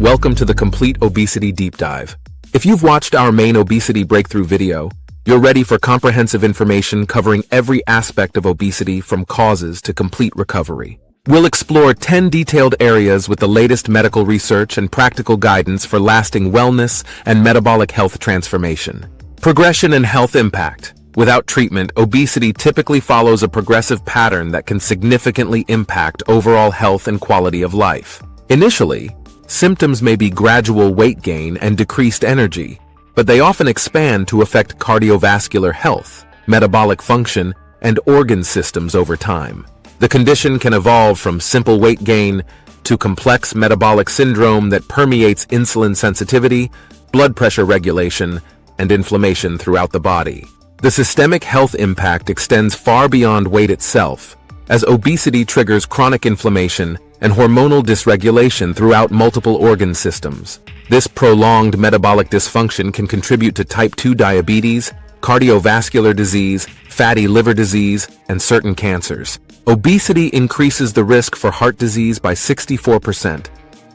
Welcome to the Complete Obesity Deep Dive. If you've watched our main obesity breakthrough video, you're ready for comprehensive information covering every aspect of obesity from causes to complete recovery. We'll explore 10 detailed areas with the latest medical research and practical guidance for lasting wellness and metabolic health transformation. Progression and health impact. Without treatment, obesity typically follows a progressive pattern that can significantly impact overall health and quality of life. Initially, symptoms may be gradual weight gain and decreased energy, but they often expand to affect cardiovascular health, metabolic function, and organ systems over time. The condition can evolve from simple weight gain to complex metabolic syndrome that permeates insulin sensitivity, blood pressure regulation, and inflammation throughout the body. The systemic health impact extends far beyond weight itself, as obesity triggers chronic inflammation and hormonal dysregulation throughout multiple organ systems. This prolonged metabolic dysfunction can contribute to type 2 diabetes, cardiovascular disease, fatty liver disease, and certain cancers. Obesity increases the risk for heart disease by 64%,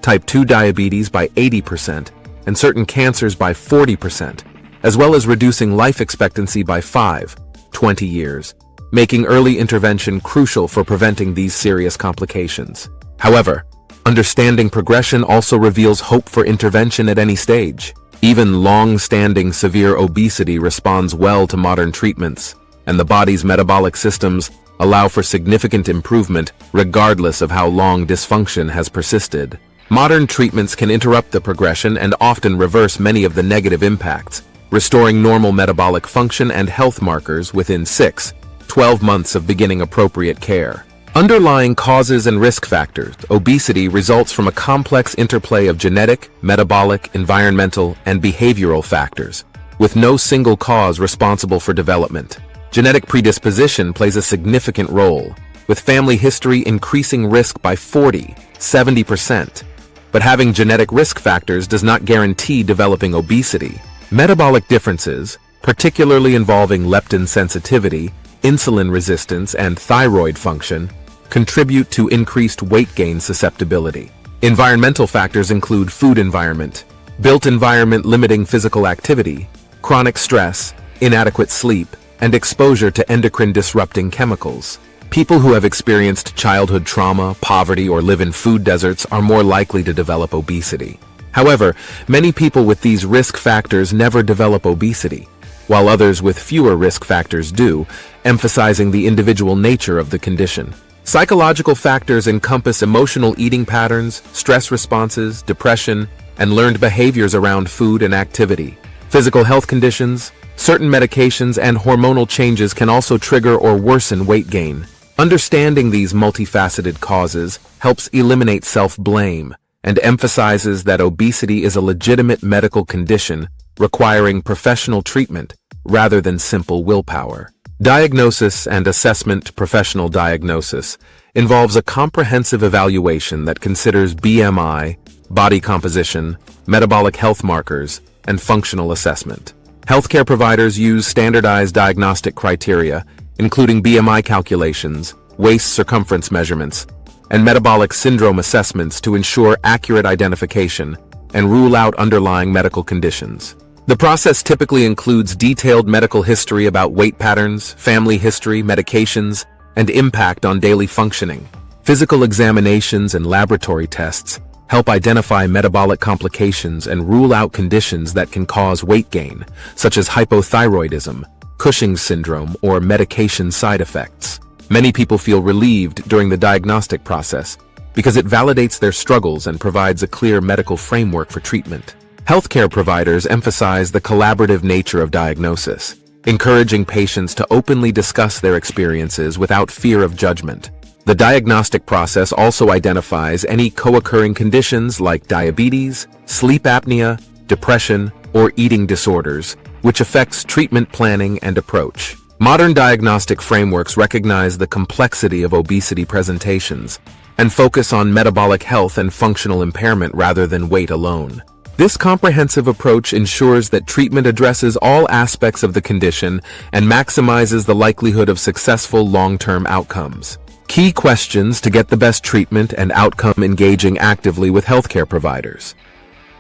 type 2 diabetes by 80%, and certain cancers by 40%, as well as reducing life expectancy by 20 years, making early intervention crucial for preventing these serious complications. However, understanding progression also reveals hope for intervention at any stage. Even long-standing severe obesity responds well to modern treatments, and the body's metabolic systems allow for significant improvement regardless of how long dysfunction has persisted. Modern treatments can interrupt the progression and often reverse many of the negative impacts, restoring normal metabolic function and health markers within 6-12 months of beginning appropriate care. Underlying causes and risk factors. Obesity results from a complex interplay of genetic, metabolic, environmental, and behavioral factors, with no single cause responsible for development. Genetic predisposition plays a significant role, with family history increasing risk by 40-70%. But having genetic risk factors does not guarantee developing obesity. Metabolic differences, particularly involving leptin sensitivity, insulin resistance, and thyroid function, contribute to increased weight gain susceptibility. Environmental factors include food environment, built environment limiting physical activity, chronic stress, inadequate sleep, and exposure to endocrine-disrupting chemicals. People who have experienced childhood trauma, poverty, or live in food deserts are more likely to develop obesity. However, many people with these risk factors never develop obesity, while others with fewer risk factors do, emphasizing the individual nature of the condition. Psychological factors encompass emotional eating patterns, stress responses, depression, and learned behaviors around food and activity. Physical health conditions, certain medications, and hormonal changes can also trigger or worsen weight gain. Understanding these multifaceted causes helps eliminate self-blame and emphasizes that obesity is a legitimate medical condition requiring professional treatment rather than simple willpower. Diagnosis and assessment. Professional diagnosis involves a comprehensive evaluation that considers BMI, body composition, metabolic health markers, and functional assessment. Healthcare providers use standardized diagnostic criteria, including BMI calculations, waist circumference measurements, and metabolic syndrome assessments to ensure accurate identification and rule out underlying medical conditions. The process typically includes detailed medical history about weight patterns, family history, medications, and impact on daily functioning. Physical examinations and laboratory tests help identify metabolic complications and rule out conditions that can cause weight gain, such as hypothyroidism, Cushing's syndrome, or medication side effects. Many people feel relieved during the diagnostic process because it validates their struggles and provides a clear medical framework for treatment. Healthcare providers emphasize the collaborative nature of diagnosis, encouraging patients to openly discuss their experiences without fear of judgment. The diagnostic process also identifies any co-occurring conditions like diabetes, sleep apnea, depression, or eating disorders, which affects treatment planning and approach. Modern diagnostic frameworks recognize the complexity of obesity presentations and focus on metabolic health and functional impairment rather than weight alone. This comprehensive approach ensures that treatment addresses all aspects of the condition and maximizes the likelihood of successful long-term outcomes. Key questions to get the best treatment and outcome: engaging actively with healthcare providers.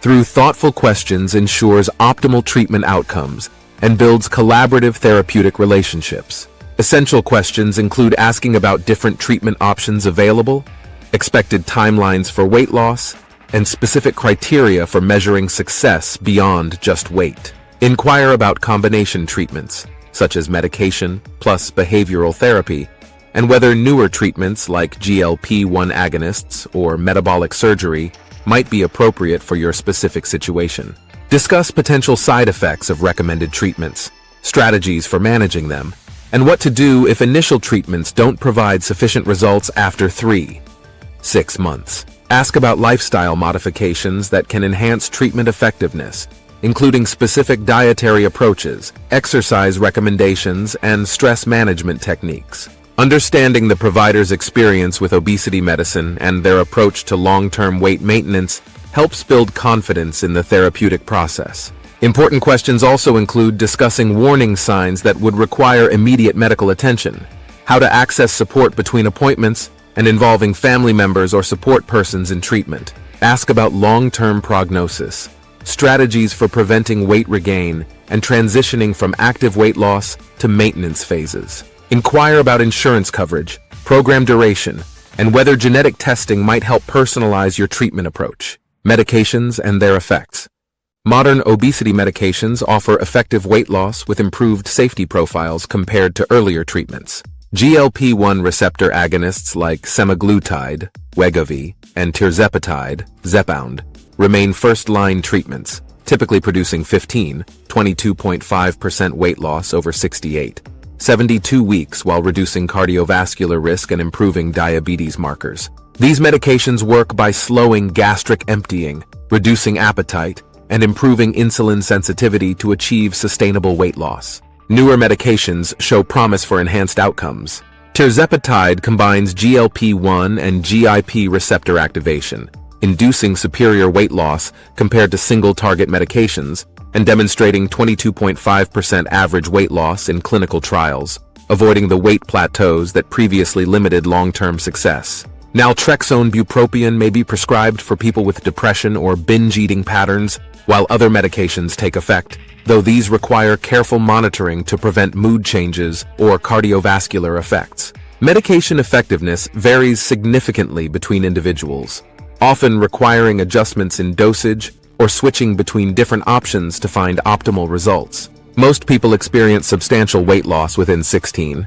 through thoughtful questions ensures optimal treatment outcomes and builds collaborative therapeutic relationships. Essential questions include asking about different treatment options available, expected timelines for weight loss, and specific criteria for measuring success beyond just weight. Inquire about combination treatments, such as medication plus behavioral therapy, and whether newer treatments like GLP-1 agonists or metabolic surgery might be appropriate for your specific situation. Discuss potential side effects of recommended treatments, strategies for managing them, and what to do if initial treatments don't provide sufficient results after 3-6 months. Ask about lifestyle modifications that can enhance treatment effectiveness, including specific dietary approaches, exercise recommendations, and stress management techniques. Understanding the provider's experience with obesity medicine and their approach to long-term weight maintenance helps build confidence in the therapeutic process. Important questions also include discussing warning signs that would require immediate medical attention, how to access support between appointments, and involving family members or support persons in treatment. Ask about long-term prognosis, strategies for preventing weight regain, and transitioning from active weight loss to maintenance phases. Inquire about insurance coverage, program duration, and whether genetic testing might help personalize your treatment approach. Medications and their effects. Modern obesity medications offer effective weight loss with improved safety profiles compared to earlier treatments. GLP-1 receptor agonists like semaglutide, Wegovy, and tirzepatide, Zepbound, remain first-line treatments, typically producing 22.5% weight loss over 72 weeks while reducing cardiovascular risk and improving diabetes markers. These medications work by slowing gastric emptying, reducing appetite, and improving insulin sensitivity to achieve sustainable weight loss. Newer medications show promise for enhanced outcomes. Tirzepatide combines GLP-1 and GIP receptor activation, inducing superior weight loss compared to single-target medications and demonstrating 22.5% average weight loss in clinical trials, avoiding the weight plateaus that previously limited long-term success. Naltrexone bupropion may be prescribed for people with depression or binge eating patterns, while other medications take effect, though these require careful monitoring to prevent mood changes or cardiovascular effects. Medication effectiveness varies significantly between individuals, often requiring adjustments in dosage or switching between different options to find optimal results. Most people experience substantial weight loss within 16-20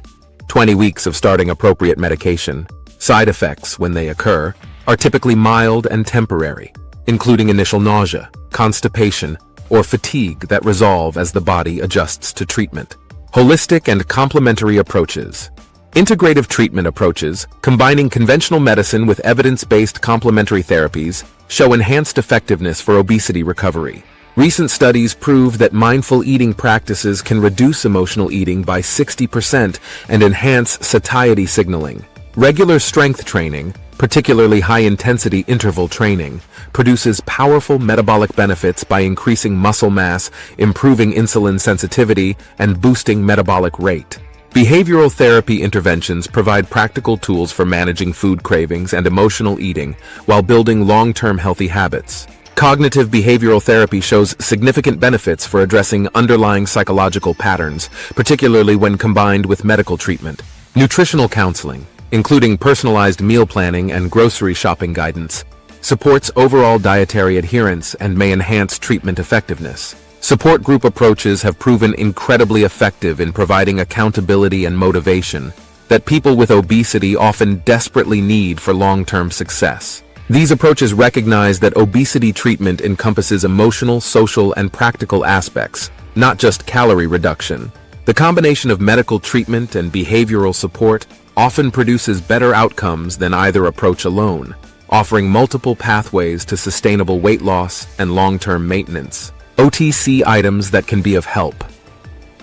weeks of starting appropriate medication. Side effects, when they occur, are typically mild and temporary, including initial nausea, constipation, or fatigue that resolve as the body adjusts to treatment. Holistic and complementary approaches. Integrative treatment approaches, combining conventional medicine with evidence-based complementary therapies, show enhanced effectiveness for obesity recovery. Recent studies prove that mindful eating practices can reduce emotional eating by 60% and enhance satiety signaling. Regular strength training, particularly high-intensity interval training, produces powerful metabolic benefits by increasing muscle mass, improving insulin sensitivity, and boosting metabolic rate. Behavioral therapy interventions provide practical tools for managing food cravings and emotional eating while building long-term healthy habits. Cognitive behavioral therapy shows significant benefits for addressing underlying psychological patterns, particularly when combined with medical treatment. Nutritional counseling, including personalized meal planning and grocery shopping guidance, supports overall dietary adherence and may enhance treatment effectiveness. Support group approaches have proven incredibly effective in providing accountability and motivation that people with obesity often desperately need for long-term success. These approaches recognize that obesity treatment encompasses emotional, social, and practical aspects, not just calorie reduction. The combination of medical treatment and behavioral support often produces better outcomes than either approach alone, offering multiple pathways to sustainable weight loss and long-term maintenance. OTC items that can be of help.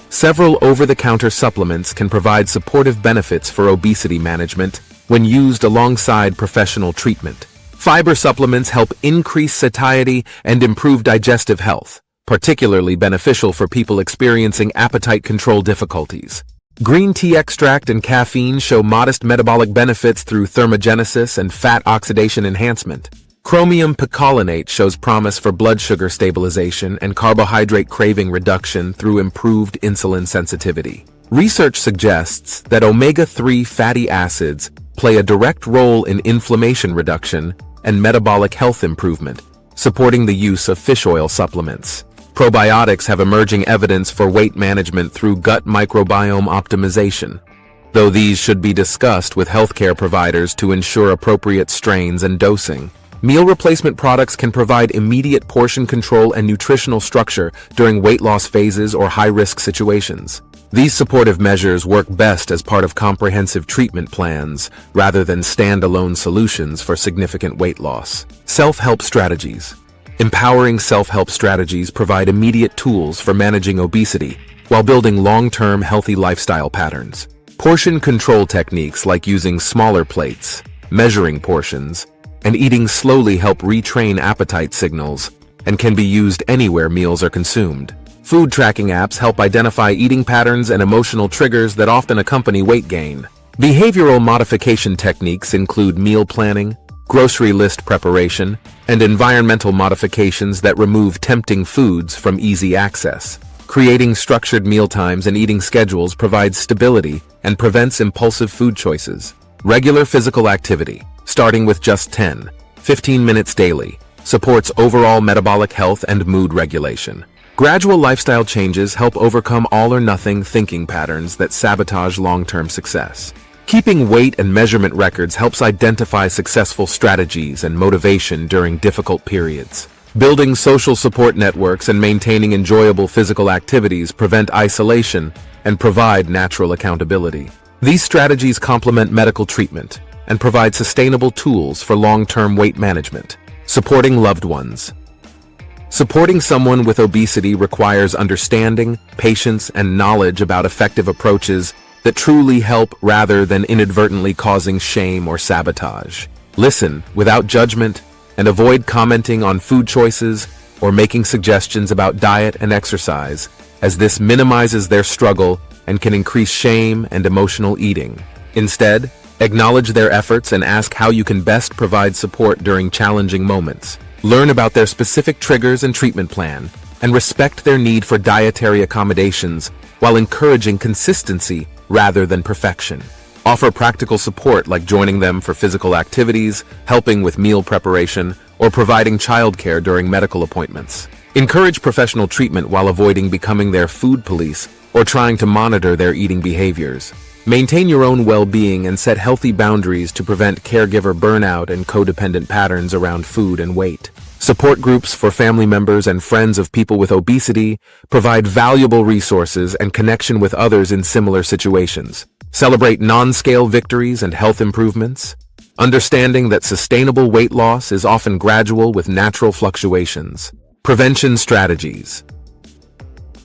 Several over-the-counter supplements can provide supportive benefits for obesity management when used alongside professional treatment. Fiber supplements help increase satiety and improve digestive health, particularly beneficial for people experiencing appetite control difficulties. Green tea extract and caffeine show modest metabolic benefits through thermogenesis and fat oxidation enhancement. Chromium picolinate shows promise for blood sugar stabilization and carbohydrate craving reduction through improved insulin sensitivity. Research suggests that omega-3 fatty acids play a direct role in inflammation reduction and metabolic health improvement, supporting the use of fish oil supplements. Probiotics have emerging evidence for weight management through gut microbiome optimization, though these should be discussed with healthcare providers to ensure appropriate strains and dosing. Meal replacement products can provide immediate portion control and nutritional structure during weight loss phases or high-risk situations. These supportive measures work best as part of comprehensive treatment plans rather than standalone solutions for significant weight loss. Self-help strategies. Empowering self-help strategies provide immediate tools for managing obesity while building long-term healthy lifestyle patterns. Portion control techniques like using smaller plates, measuring portions, and eating slowly help retrain appetite signals and can be used anywhere meals are consumed. Food tracking apps help identify eating patterns and emotional triggers that often accompany weight gain. Behavioral modification techniques include meal planning, grocery list preparation, and environmental modifications that remove tempting foods from easy access. Creating structured mealtimes and eating schedules provides stability and prevents impulsive food choices. Regular physical activity, starting with just 10-15 minutes daily, supports overall metabolic health and mood regulation. Gradual lifestyle changes help overcome all-or-nothing thinking patterns that sabotage long-term success. Keeping weight and measurement records helps identify successful strategies and motivation during difficult periods. Building social support networks and maintaining enjoyable physical activities prevent isolation and provide natural accountability. These strategies complement medical treatment and provide sustainable tools for long-term weight management. Supporting loved ones. Supporting someone with obesity requires understanding, patience, and knowledge about effective approaches that truly help rather than inadvertently causing shame or sabotage. Listen without judgment and avoid commenting on food choices or making suggestions about diet and exercise, as this minimizes their struggle and can increase shame and emotional eating. Instead, acknowledge their efforts and ask how you can best provide support during challenging moments. Learn about their specific triggers and treatment plan, and respect their need for dietary accommodations while encouraging consistency rather than perfection. Offer practical support like joining them for physical activities, helping with meal preparation, or providing childcare during medical appointments. Encourage professional treatment while avoiding becoming their food police or trying to monitor their eating behaviors. Maintain your own well-being and set healthy boundaries to prevent caregiver burnout and codependent patterns around food and weight. Support groups for family members and friends of people with obesity provide valuable resources and connection with others in similar situations. Celebrate non-scale victories and health improvements, understanding that sustainable weight loss is often gradual with natural fluctuations. Prevention strategies.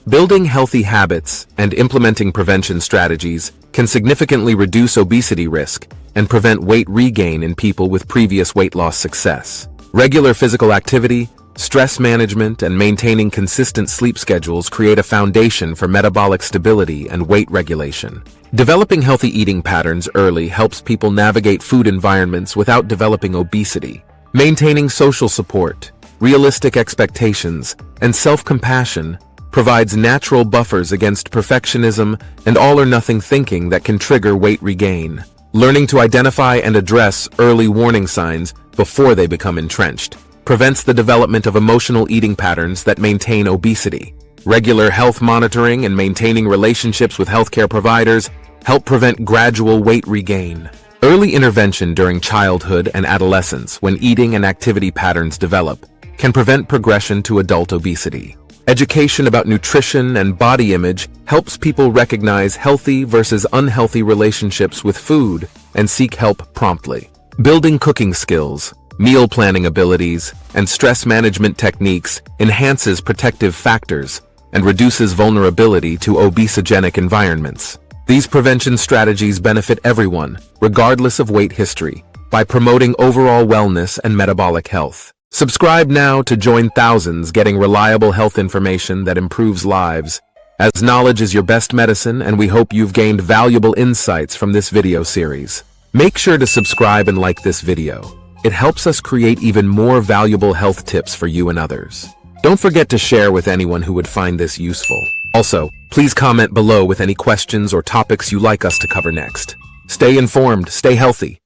Building healthy habits and implementing prevention strategies can significantly reduce obesity risk and prevent weight regain in people with previous weight loss success. Regular physical activity, stress management, and maintaining consistent sleep schedules create a foundation for metabolic stability and weight regulation. Developing healthy eating patterns early helps people navigate food environments without developing obesity. Maintaining social support, realistic expectations, and self-compassion provides natural buffers against perfectionism and all-or-nothing thinking that can trigger weight regain. Learning to identify and address early warning signs before they become entrenched prevents the development of emotional eating patterns that maintain obesity. Regular health monitoring and maintaining relationships with healthcare providers help prevent gradual weight regain. Early intervention during childhood and adolescence, when eating and activity patterns develop, can prevent progression to adult obesity. Education about nutrition and body image helps people recognize healthy versus unhealthy relationships with food and seek help promptly. Building cooking skills, meal planning abilities, and stress management techniques enhances protective factors and reduces vulnerability to obesogenic environments. These prevention strategies benefit everyone, regardless of weight history, by promoting overall wellness and metabolic health. Subscribe now to join thousands getting reliable health information that improves lives, as knowledge is your best medicine, and we hope you've gained valuable insights from this video series. Make sure to subscribe and like this video. It helps us create even more valuable health tips for you and others. Don't forget to share with anyone who would find this useful. Also, please comment below with any questions or topics you'd like us to cover next. Stay informed, stay healthy,